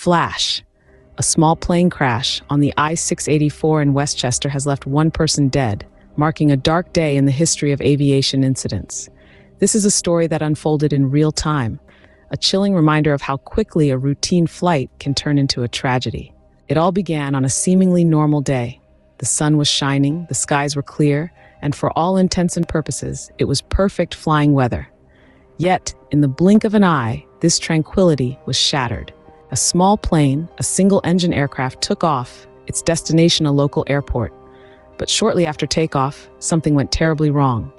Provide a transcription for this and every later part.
Flash! A small plane crash on the I-684 in Westchester has left one person dead, marking a dark day in the history of aviation incidents. This is a story that unfolded in real time, a chilling reminder of how quickly a routine flight can turn into a tragedy. It all began on a seemingly normal day. The sun was shining, the skies were clear, and for all intents and purposes, it was perfect flying weather. Yet, in the blink of an eye, this tranquility was shattered. A small plane, a single-engine aircraft, took off, its destination a local airport. But shortly after takeoff, something went terribly wrong.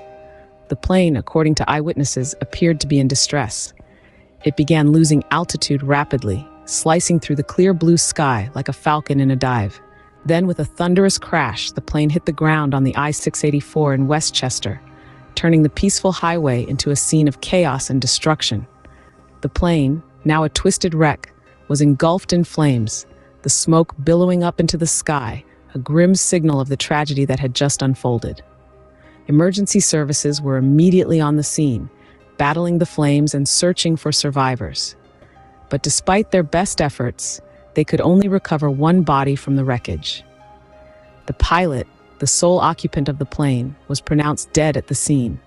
The plane, according to eyewitnesses, appeared to be in distress. It began losing altitude rapidly, slicing through the clear blue sky like a falcon in a dive. Then, with a thunderous crash, the plane hit the ground on the I-684 in Westchester, turning the peaceful highway into a scene of chaos and destruction. The plane, now a twisted wreck, was engulfed in flames, the smoke billowing up into the sky, a grim signal of the tragedy that had just unfolded. Emergency services were immediately on the scene, battling the flames and searching for survivors. But despite their best efforts, they could only recover one body from the wreckage. The pilot, the sole occupant of the plane, was pronounced dead at the scene.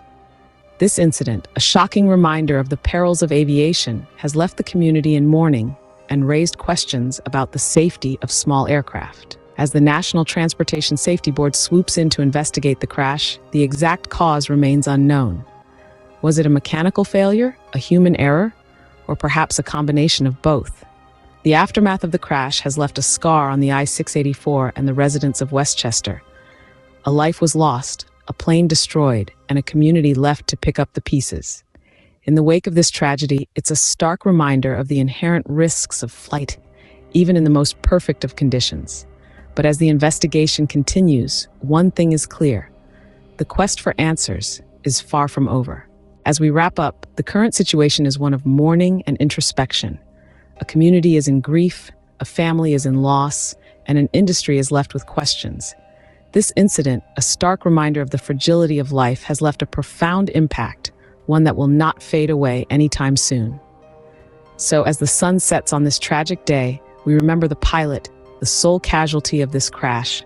This incident, a shocking reminder of the perils of aviation, has left the community in mourning and raised questions about the safety of small aircraft. As the National Transportation Safety Board swoops in to investigate the crash, the exact cause remains unknown. Was it a mechanical failure, a human error, or perhaps a combination of both? The aftermath of the crash has left a scar on the I-684 and the residents of Westchester. A life was lost, a plane destroyed, and a community left to pick up the pieces. In the wake of this tragedy, it's a stark reminder of the inherent risks of flight, even in the most perfect of conditions. But as the investigation continues, one thing is clear: the quest for answers is far from over. As we wrap up, the current situation is one of mourning and introspection. A community is in grief, a family is in loss, and an industry is left with questions. This incident, a stark reminder of the fragility of life, has left a profound impact, one that will not fade away anytime soon. So as the sun sets on this tragic day, we remember the pilot, the sole casualty of this crash,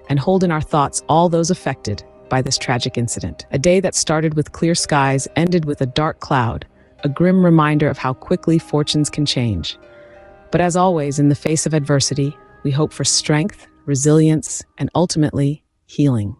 and hold in our thoughts all those affected by this tragic incident. A day that started with clear skies ended with a dark cloud, a grim reminder of how quickly fortunes can change. But as always, in the face of adversity, we hope for strength, resilience, and ultimately, healing.